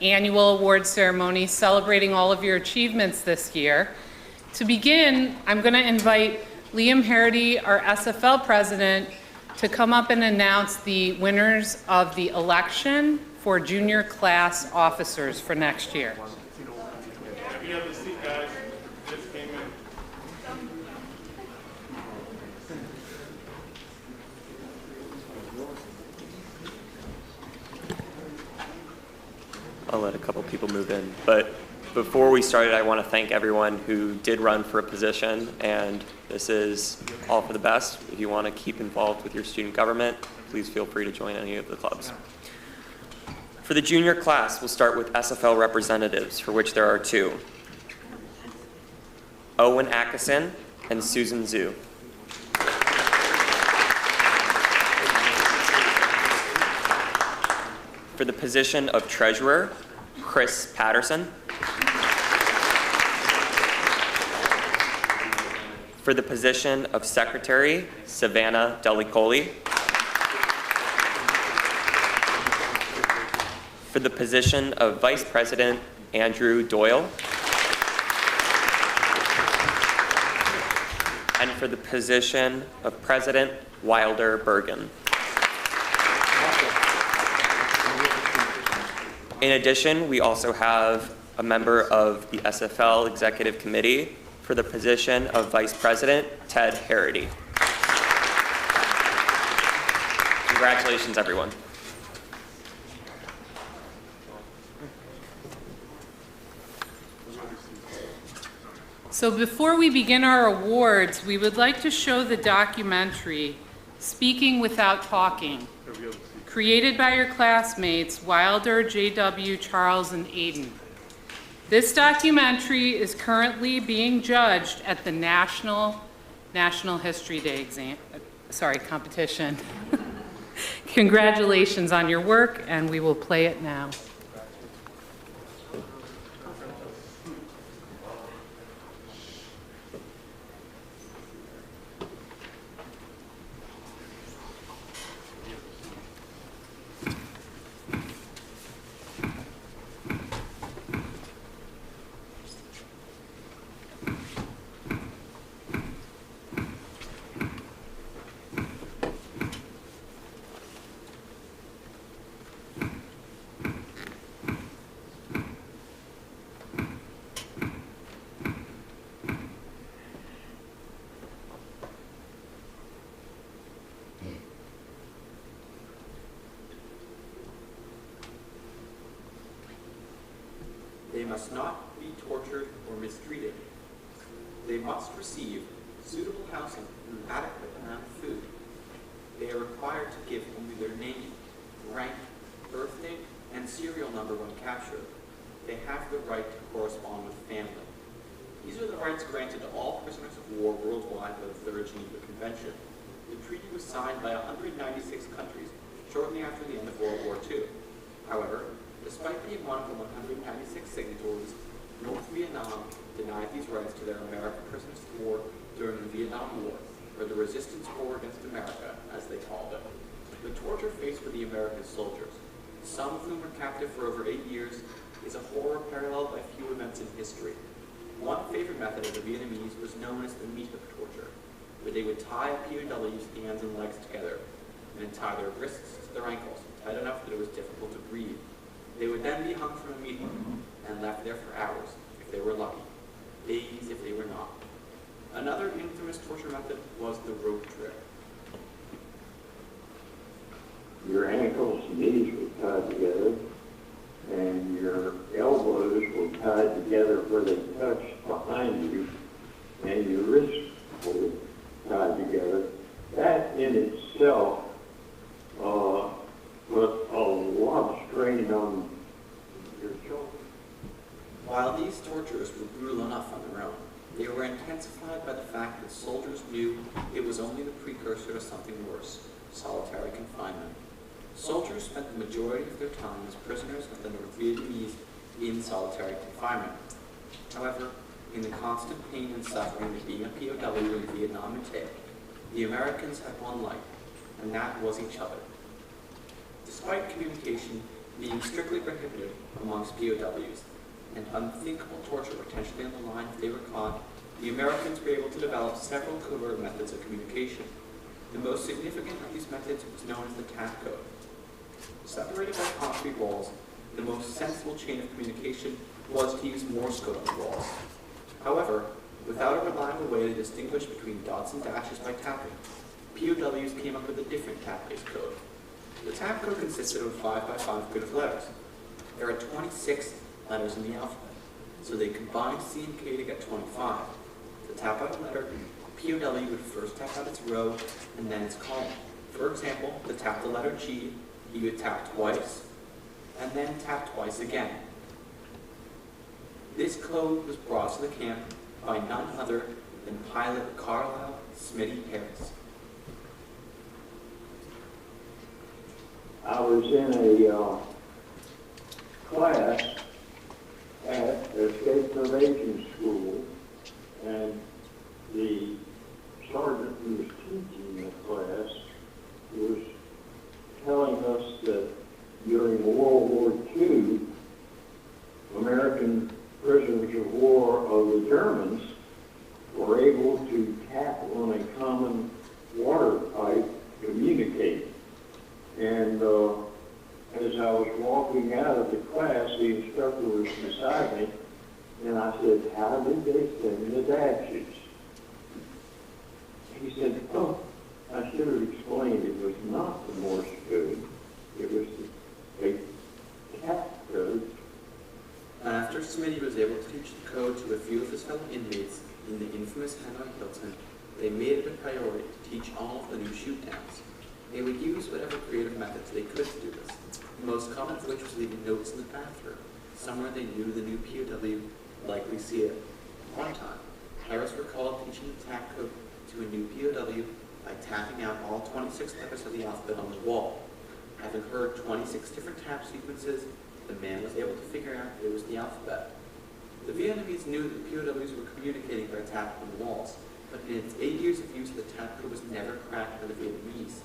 annual award ceremony celebrating all of your achievements this year. To begin, I'm going to invite Liam Harity, our SFL president, to come up and announce the winners of the election for junior class officers for next year. You have the seat, guys. Just came in. I'll let a couple people move in, but before we started, I want to thank everyone who did run for a position, and this is all for the best. If you want to keep involved with your student government, please feel free to join any of the clubs. For the junior class, we'll start with SFL representatives, for which there are two: Owen Atkinson and Susan Zhu. For the position of treasurer, Chris Patterson. For the position of secretary, Savannah Delicoli. For the position of vice president, Andrew Doyle. And for the position of president, Wilder Bergen. In addition, we also have a member of the SFL Executive Committee for the position of Vice President, Ted Harity. Congratulations, everyone. So before we begin our awards, we would like to show the documentary, Speaking Without Talking, created by your classmates, Wilder, J.W., Charles, and Aiden. This documentary is currently being judged at the National History Day competition. Congratulations on your work, and we will play it now. They must not be tortured or mistreated. They must receive suitable housing and adequate amount of food. They are required to give only their name, rank, birth date, and serial number when captured. They have the right to correspond with family. These are the rights granted to all prisoners of war worldwide by the Third Geneva Convention. The treaty was signed by 196 countries shortly after the end of World War II. However, despite being one of the 196 signatories, North Vietnam denied these rights to their American prisoners of war during the Vietnam War, or the Resistance War Against America, as they called it. The torture faced with the American soldiers, some of whom were captive for over 8 years, is a horror paralleled by few events in history. One favorite method of the Vietnamese was known as the meat hook torture, where they would tie a POW's hands and legs together, and then tie their wrists to their ankles, tight enough that it was difficult to breathe. They would then be hung from a meat hook and left there for hours, if they were lucky, days if they were not. Another infamous torture method was the rope trip. Your ankles and knees were tied together, and your elbows were tied together where they touched behind you, and your wrists were tied together. That in itself put a lot of strain on your children. While these tortures were brutal enough on their own, they were intensified by the fact that soldiers knew it was only the precursor to something worse, solitary confinement. Soldiers spent the majority of their time as prisoners of the North Vietnamese in solitary confinement. However, in the constant pain and suffering that being a POW in Vietnam entailed, the Americans had one light, and that was each other. Despite communication being strictly prohibited amongst POWs, and unthinkable torture potentially on the line if they were caught, the Americans were able to develop several covert methods of communication. The most significant of these methods was known as the tap code. Separated by concrete walls, the most sensible chain of communication was to use Morse code on the walls. However, without a reliable way to distinguish between dots and dashes by tapping, POWs came up with a different tap-based code. The tap code consisted of a 5x5 grid of letters. There are 26 letters in the alphabet, so they combined C and K to get 25. To tap out a letter, POW would first tap out its row and then its column. For example, to tap the letter G, he would tap twice and then tap twice again. This code was brought to the camp by none other than pilot Carlisle Smitty Harris. I was in a class at Escape Probation School, and the sergeant who was teaching the class was telling us that during World War II, American prisoners of war of the Germans were able to tap on a common water pipe to communicate. And as I was walking out of the class, the instructor was beside me, and I said, "How did they send the dashes?" He said, "Oh, I should have explained it was not the Morse code. It was a tap code." After Smitty was able to teach the code to a few of his fellow inmates in the infamous Hanoi Hilton, they made it a priority to teach all of the new shoot-downs. They would use whatever creative methods they could to do this, the most common of which was leaving notes in the bathroom, somewhere they knew the new POW would likely see it. One time, Harris recalled teaching the tap code to a new POW by tapping out all 26 letters of the alphabet on the wall. Having heard 26 different tap sequences, the man was able to figure out it was the alphabet. The Vietnamese knew that POWs were communicating by tapping on the walls, but in its 8 years of use, the tap code was never cracked by the Vietnamese.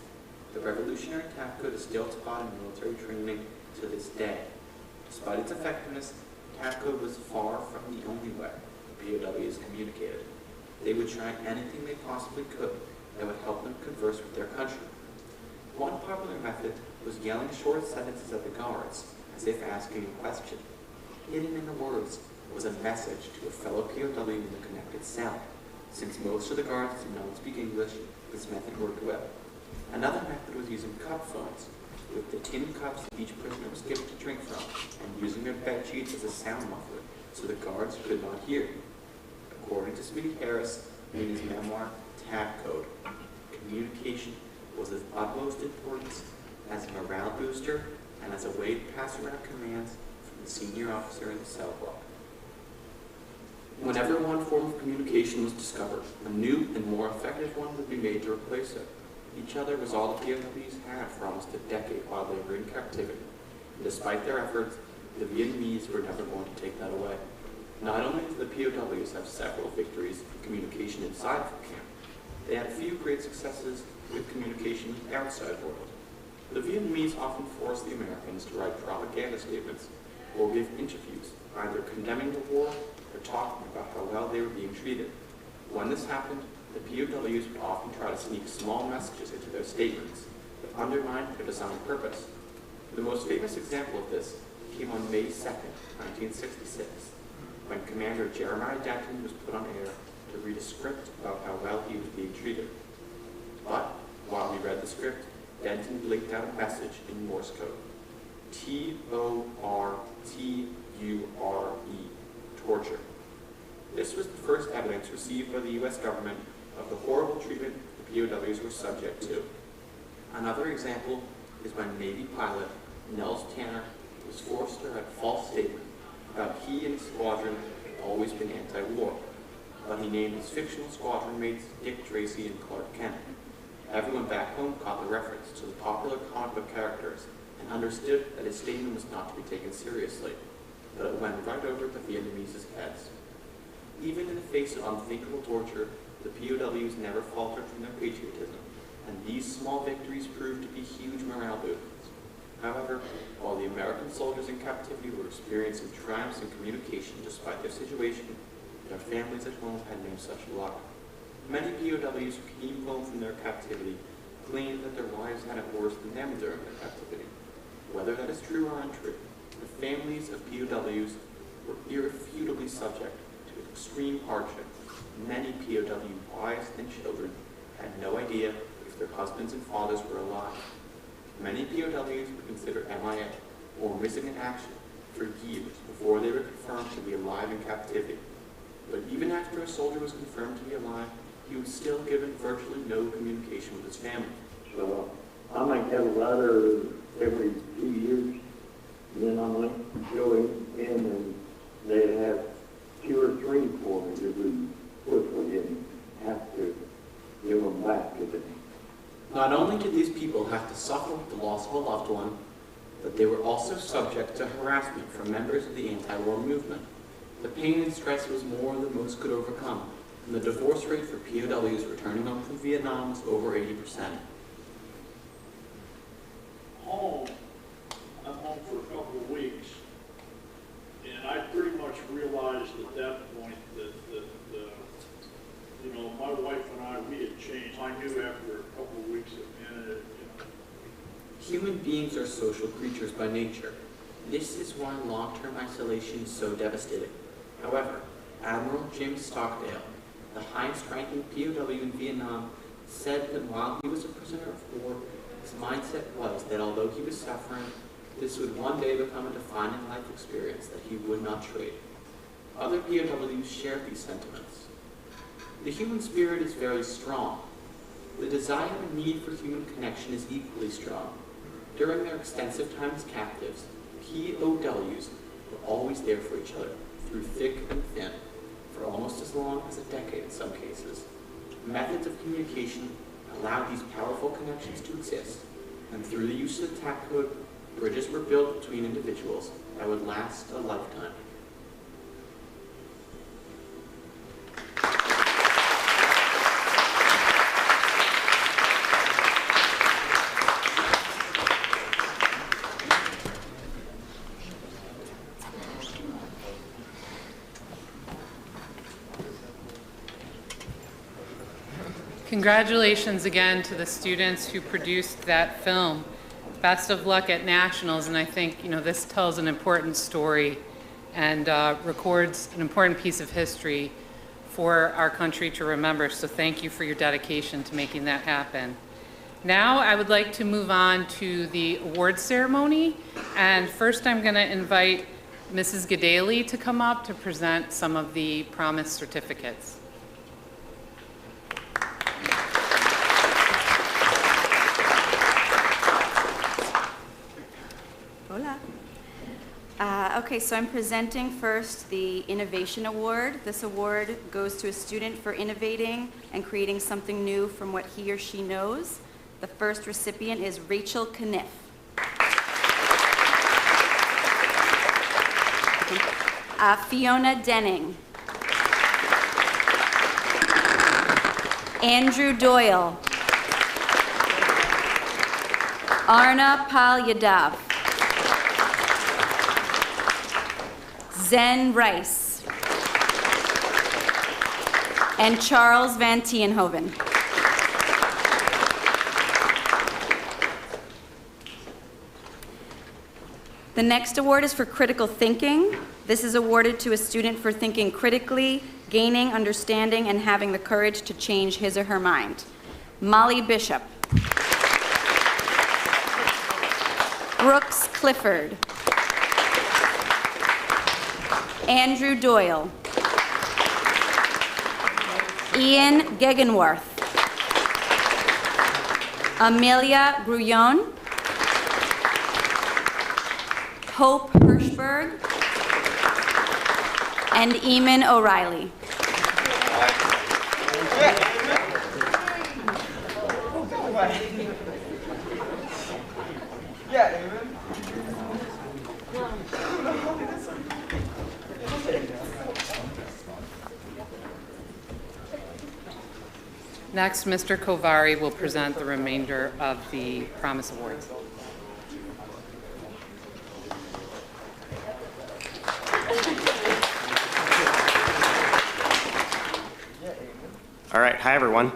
The revolutionary tap code is still taught in military training to this day. Despite its effectiveness, tap code was far from the only way the POWs communicated. They would try anything they possibly could that would help them converse with their countrymen. One popular method was yelling short sentences at the guards, as if asking a question. Hidden in the words was a message to a fellow POW in the connected cell. Since most of the guards did not speak English, this method worked well. Another method was using cup phones, with the tin cups each prisoner was given to drink from, and using their bed sheets as a sound muffler, so the guards could not hear. According to Smitty Harris, in his memoir, Tap Code, communication was of utmost importance as a morale booster and as a way to pass around commands from the senior officer in the cell block. Whenever one form of communication was discovered, a new and more effective one would be made to replace it. Each other was all the POWs had for almost a decade while they were in captivity. And despite their efforts, the Vietnamese were never going to take that away. Not only did the POWs have several victories in communication inside the camp, they had a few great successes with communication with the outside world. The Vietnamese often forced the Americans to write propaganda statements or give interviews, either condemning the war or talking about how well they were being treated. When this happened, the POWs would often try to sneak small messages into their statements that undermined their design purpose. The most famous example of this came on May 2nd, 1966, when Commander Jeremiah Denton was put on air to read a script about how well he was being treated. But while he read the script, Denton blinked out a message in Morse code. T-O-R-T-U-R-E, torture. This was the first evidence received by the U.S. government of the horrible treatment the POWs were subject to. Another example is when Navy pilot Nels Tanner was forced to write a false statement about he and his squadron had always been anti-war, but he named his fictional squadron mates Dick Tracy and Clark Kent. Everyone back home caught the reference to the popular comic book characters and understood that his statement was not to be taken seriously, but it went right over the Vietnamese' heads. Even in the face of unthinkable torture, the POWs never faltered from their patriotism, and these small victories proved to be huge morale boosters. However, while the American soldiers in captivity were experiencing triumphs in communication despite their situation, their families at home had no such luck. Many POWs who came home from their captivity claimed that their wives had it worse than them during their captivity. Whether that is true or untrue, the families of POWs were irrefutably subject to extreme hardship. Many POW wives and children had no idea if their husbands and fathers were alive. Many POWs were considered MIA, or missing in action, for years before they were confirmed to be alive in captivity. But even after a soldier was confirmed to be alive, he was still given virtually no communication with his family. So I might get a letter every 2 years, and then I might go in and they'd have 2 or 3 for me to read quickly and have to give them back to them. Not only did these people have to suffer the loss of a loved one, but they were also subject to harassment from members of the anti-war movement. The pain and stress was more than most could overcome, and the divorce rate for POWs returning home from Vietnam was over 80%. I'm home for a couple of weeks, and I pretty much realized at that point that you know, my wife and I, we had changed. I knew after a couple of weeks of being in it, Human beings are social creatures by nature. This is why long-term isolation is so devastating. However, Admiral James Stockdale, the highest-ranking POW in Vietnam, said that while he was a prisoner of war, his mindset was that although he was suffering, this would one day become a defining life experience that he would not trade. Other POWs shared these sentiments. The human spirit is very strong. The desire and need for human connection is equally strong. During their extensive time as captives, POWs were always there for each other, through thick and thin, for almost as long as a decade in some cases. Methods of communication allowed these powerful connections to exist, and through the use of the TAC code, bridges were built between individuals that would last a lifetime. Congratulations again to the students who produced that film. Best of luck at Nationals, and I think this tells an important story and records an important piece of history for our country to remember. So thank you for your dedication to making that happen. Now I would like to move on to the awards ceremony, and first I'm going to invite Mrs. Gadaley to come up to present some of the promise certificates. Okay, so I'm presenting first the Innovation Award. This award goes to a student for innovating and creating something new from what he or she knows. The first recipient is Rachel Kniff. Fiona Denning. Andrew Doyle. Arna Palyadav. Zen Rice, and Charles Van Tienhoven. The next award is for critical thinking. This is awarded to a student for thinking critically, gaining understanding, and having the courage to change his or her mind. Molly Bishop. Brooks Clifford. Andrew Doyle. Ian Gegenworth. Amelia Grullon. Hope Hirschberg. And Eamon O'Reilly. Next, Mr. Kovari will present the remainder of the Promise Awards. Hi, everyone.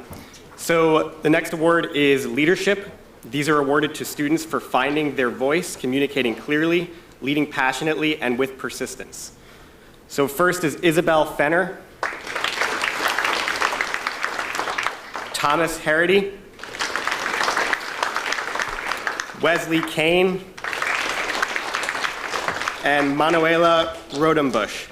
So the next award is Leadership. These are awarded to students for finding their voice, communicating clearly, leading passionately, and with persistence. So first is Isabel Fenner, Thomas Harity, Wesley Kane, and Manuela Rodenbush.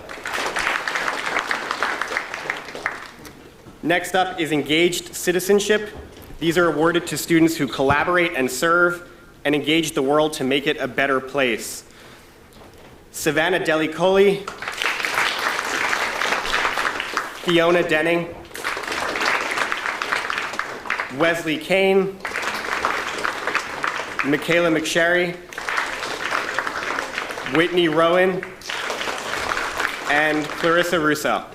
Next up is Engaged Citizenship. These are awarded to students who collaborate and serve and engage the world to make it a better place. Savannah Delicoli, Fiona Denning, Wesley Kane, Michaela McSherry, Whitney Rowan, and Clarissa Russo.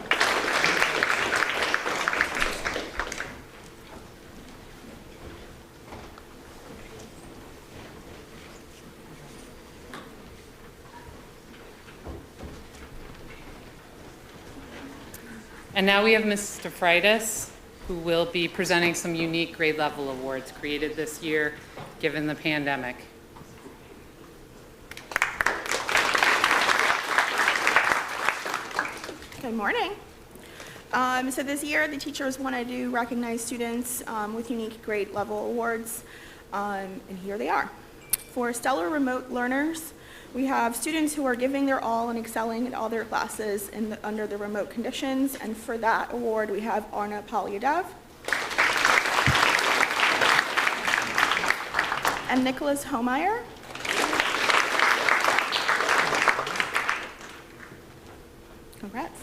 And now we have Mr. Freitas, who will be presenting some unique grade level awards created this year, given the pandemic. Good morning. So this year, the teachers wanted to recognize students with unique grade level awards, and here they are. For stellar remote learners, we have students who are giving their all and excelling in all their classes under the remote conditions, and for that award, we have Arna Polyadev and Nicholas Homeyer. Congrats.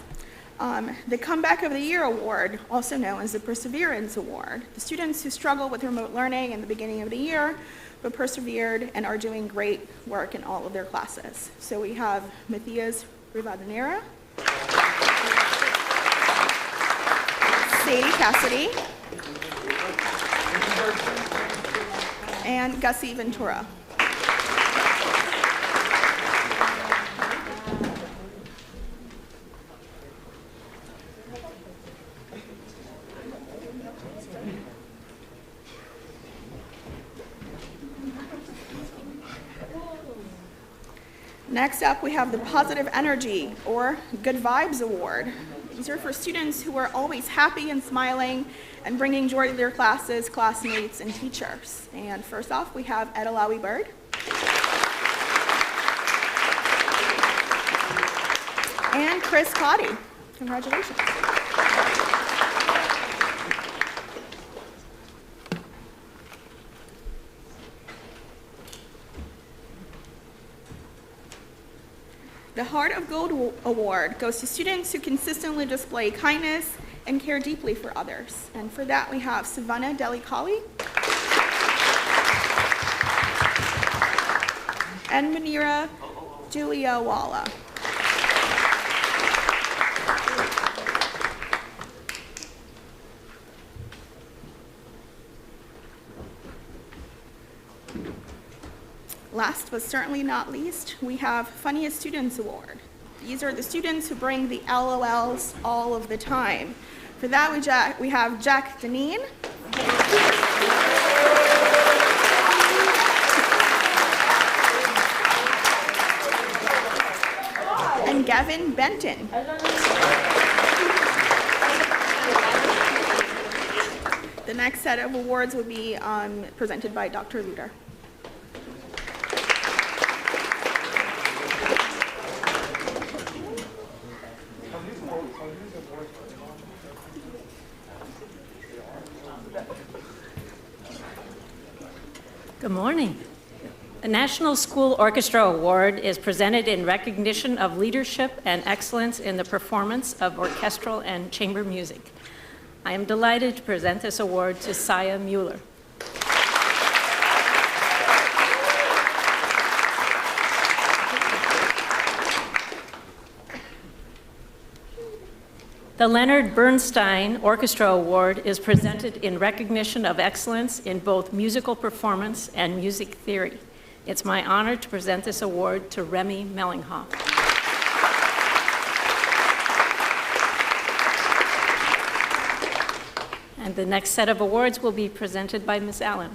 The Comeback of the Year Award, also known as the Perseverance Award. The students who struggle with remote learning in the beginning of the year, but persevered and are doing great work in all of their classes. So we have Matthias Rivadeneira, Sadie Cassidy, and Gussie Ventura. Next up, we have the Positive Energy or Good Vibes Award. These are for students who are always happy and smiling and bringing joy to their classes, classmates, and teachers. And first off, we have Edelawi Bird. And Chris Cotty. Congratulations. The Heart of Gold Award goes to students who consistently display kindness and care deeply for others. And for that, we have Savannah Delicoli and Munira Julia Walla. Last but certainly not least, we have Funniest Students Award. These are the students who bring the LOLs all of the time. For that, we have Jack Deneen, and Gavin Benton. The next set of awards will be presented by Dr. Luder. Good morning. The National School Orchestra Award is presented in recognition of leadership and excellence in the performance of orchestral and chamber music. I am delighted to present this award to Saya Mueller. The Leonard Bernstein Orchestra Award is presented in recognition of excellence in both musical performance and music theory. It's my honor to present this award to Remy Mellinghoff. And And the next set of awards will be presented by Ms. Allen.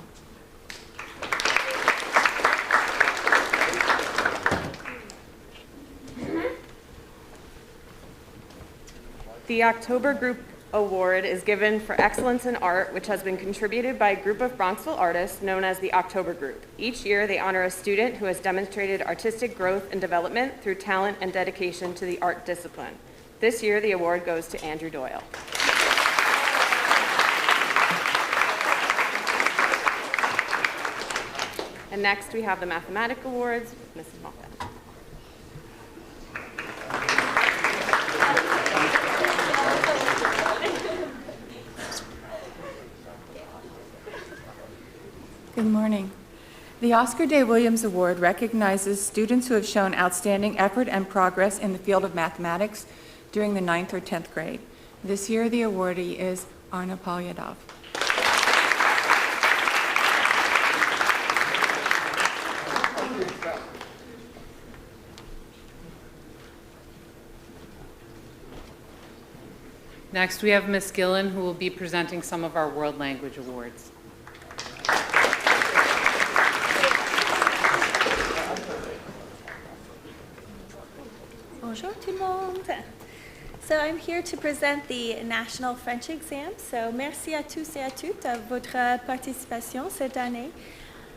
The October Group Award is given for excellence in art, which has been contributed by a group of Bronxville artists known as the October Group. Each year, they honor a student who has demonstrated artistic growth and development through talent and dedication to the art discipline. This year, the award goes to Andrew Doyle. And next, we have the Mathematic Awards with Mrs. Moffett. Good morning. The Oscar Day Williams Award recognizes students who have shown outstanding effort and progress in the field of mathematics during the 9th or 10th grade. This year, the awardee is Arna Polyadov. Next, we have Ms. Gillen, who will be presenting some of our World Language Awards. Bonjour tout le monde. So I'm here to present the National French Exam. So merci à tous et à toutes de votre participation cette année.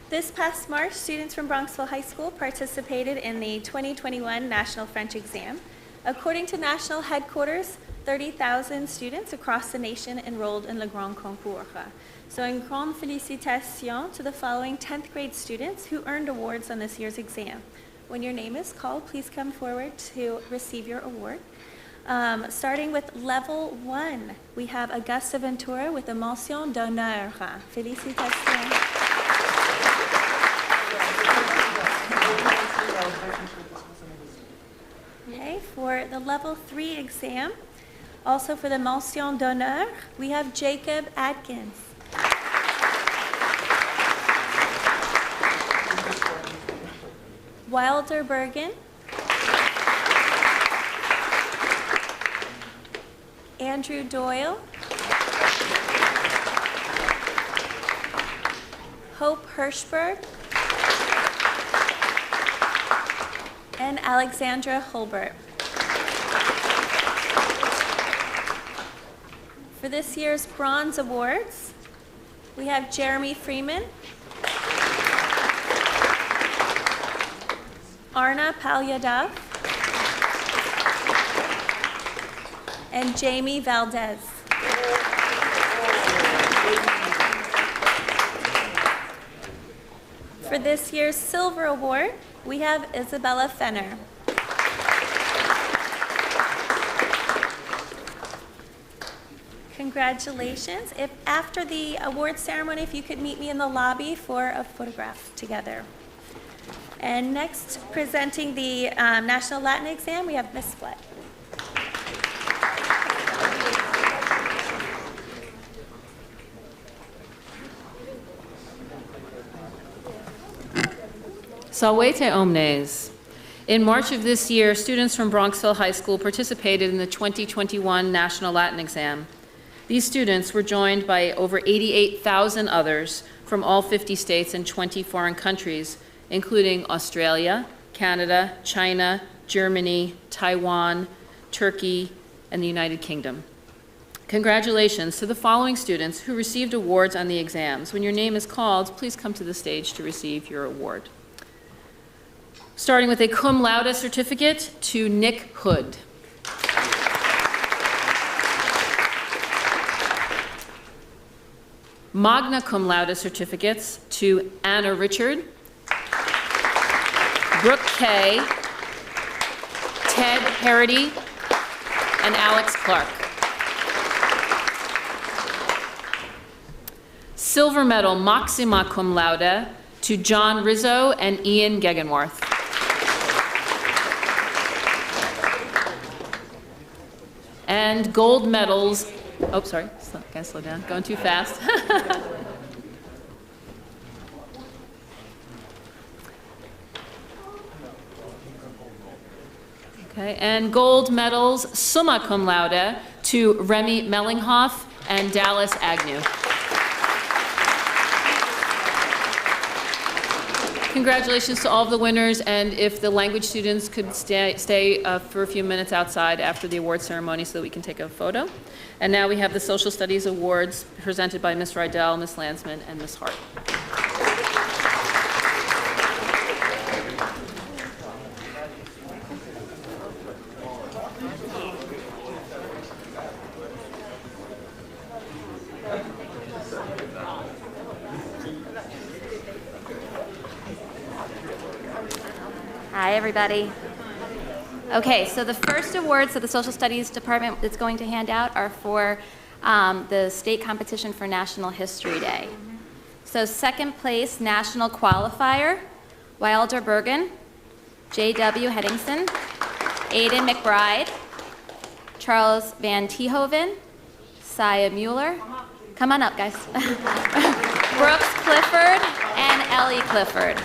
This past March, students from Bronxville High School participated in the 2021 National French Exam. According to national headquarters, 30,000 students across the nation enrolled in Le Grand Concours. So une grande félicitations to the following 10th grade students who earned awards on this year's exam. When your name is called, please come forward to receive your award. Starting with level 1, we have Augusta Ventura with a mention d'honneur. Félicitations. Okay, for the level 3 exam, also for the mention d'honneur, we have Jacob Atkins. Wilder Bergen, Andrew Doyle, Hope Hirschberg, and Alexandra Holbert. For this year's Bronze Awards, we have Jeremy Freeman, Arna Palyadav, and Jamie Valdez. For this year's Silver Award, we have Isabella Fenner. Congratulations. If after the award ceremony, if you could meet me in the lobby for a photograph together. And next, presenting the National Latin Exam, we have Miss Split. Salvete omnes. In March of this year, students from Bronxville High School participated in the 2021 National Latin Exam. These students were joined by over 88,000 others from all 50 states and 20 foreign countries, including Australia, Canada, China, Germany, Taiwan, Turkey, and the United Kingdom. Congratulations to the following students who received awards on the exams. When your name is called, please come to the stage to receive your award. Starting with a cum laude certificate to Nick Hood. Magna cum laude certificates to Anna Richard, Brooke Kay, Ted Harity, and Alex Clark. Silver medal maxima cum laude to John Rizzo and Ian Gegenworth. And gold medals, oh, sorry, gotta slow down, going too fast. Okay, and gold medals summa cum laude to Remy Mellinghoff and Dallas Agnew. Congratulations to all of the winners, and if the language students could stay for a few minutes outside after the award ceremony so that we can take a photo. And now we have the Social Studies Awards presented by Ms. Rydell, Ms. Landsman, and Ms. Hart. Hi, everybody. Okay, so the first awards that the Social Studies Department is going to hand out are for the state competition for National History Day. So second place, national qualifier, Wilder Bergen, J.W. Heddingson, Aiden McBride, Charles Van Teehoven, Saya Mueller. Come on up, guys. Brooks Clifford and Ellie Clifford.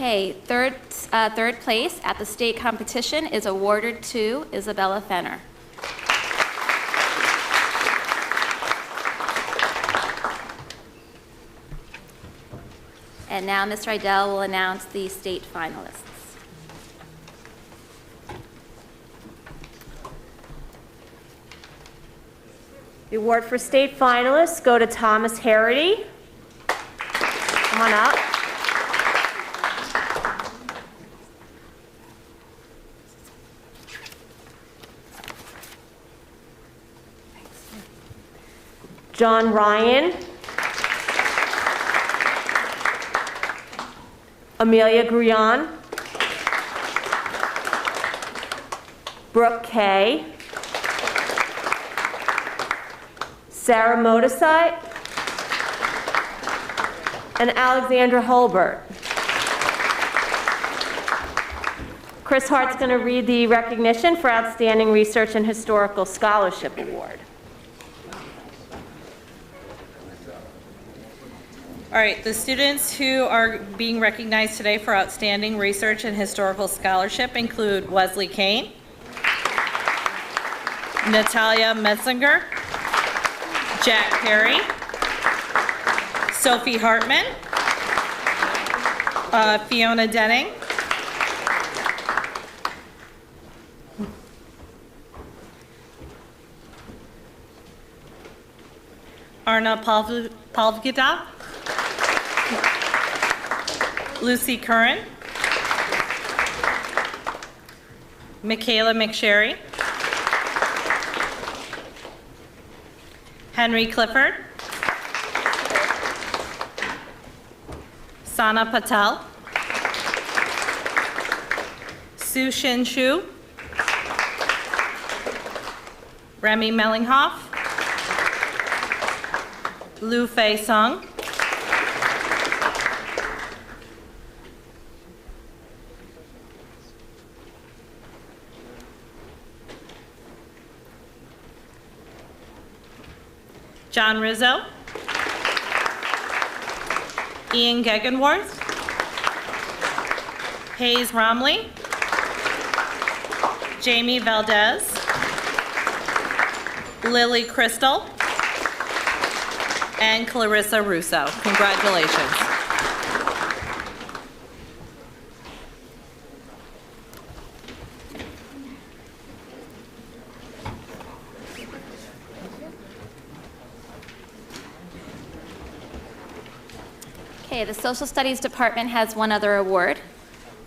Okay, third place at the state competition is awarded to Isabella Fenner. And now Ms. Rydell will announce the state finalists. The award for state finalists go to Thomas Harity. Come on up. John Ryan, Amelia Gruyan, Brooke Kay, Sarah Modesite, and Alexandra Holbert. Chris Hart's going to read the recognition for Outstanding Research and Historical Scholarship Award. All right, the students who are being recognized today for outstanding research and historical scholarship include Wesley Kane, Natalia Metzinger, Jack Perry, Sophie Hartman, Fiona Denning, Arna Palvgida, Lucy Curran, Michaela McSherry, Henry Clifford, Sana Patel, Su Shin Shu, Remy Mellinghoff, Lu Fei Sung, John Rizzo, Ian Gegenworth, Hayes Romley, Jamie Valdez, Lily Crystal, and Clarissa Russo. Congratulations. Okay, the Social Studies Department has one other award.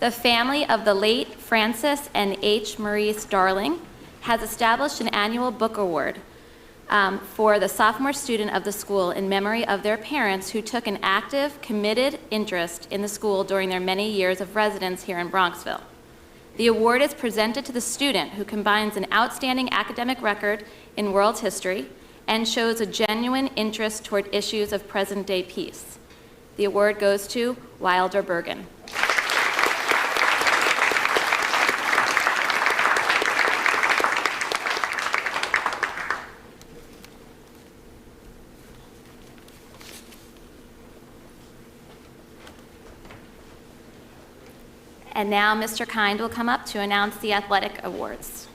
The family of the late Francis and H. Maurice Darling has established an annual book award for the sophomore student of the school in memory of their parents who took an active, committed interest in the school during their many years of residence here in Bronxville. The award is presented to the student who combines an outstanding academic record in world history and shows a genuine interest toward issues of present-day peace. The award goes to Wilder Bergen. And now Mr. Kind will come up to announce the athletic awards.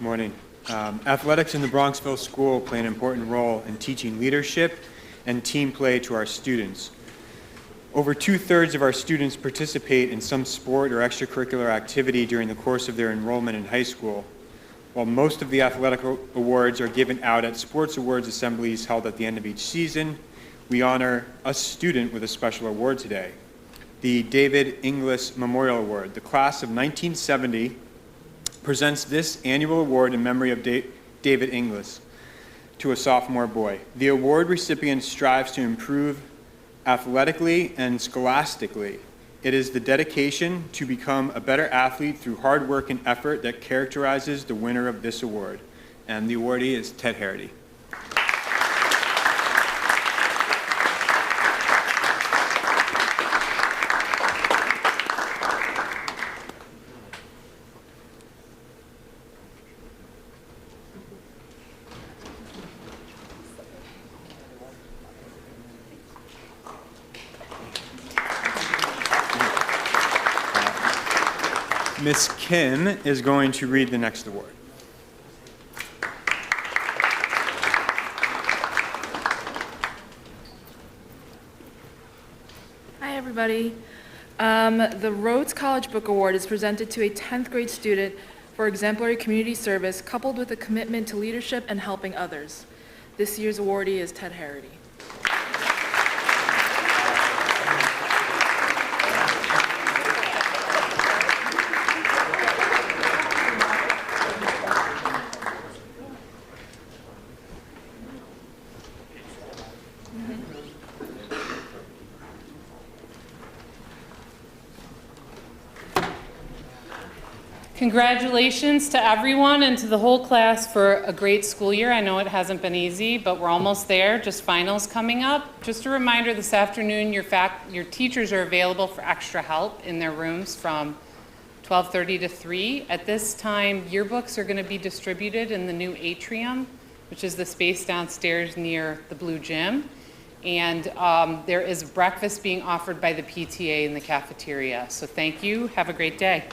Morning. Athletics in the Bronxville School play an important role in teaching leadership and team play to our students. Over 2/3 of our students participate in some sport or extracurricular activity during the course of their enrollment in high school. While most of the athletic awards are given out at sports awards assemblies held at the end of each season, we honor a student with a special award today. The David Inglis Memorial Award. The class of 1970 presents this annual award in memory of David Inglis to a sophomore boy. The award recipient strives to improve athletically and scholastically. It is the dedication to become a better athlete through hard work and effort that characterizes the winner of this award. And the awardee is Ted Harity. Miss Kim is going to read the next award. Hi, everybody. The Rhodes College Book Award is presented to a 10th grade student for exemplary community service coupled with a commitment to leadership and helping others. This year's awardee is Ted Harity. Congratulations to everyone and to the whole class for a great school year. I know it hasn't been easy, but we're almost there, just finals coming up. Just a reminder, this afternoon your teachers are available for extra help in their rooms from 12:30 to 3. At this time, yearbooks are going to be distributed in the new atrium, which is the space downstairs near the blue gym. And there is breakfast being offered by the PTA in the cafeteria. So thank you. Have a great day.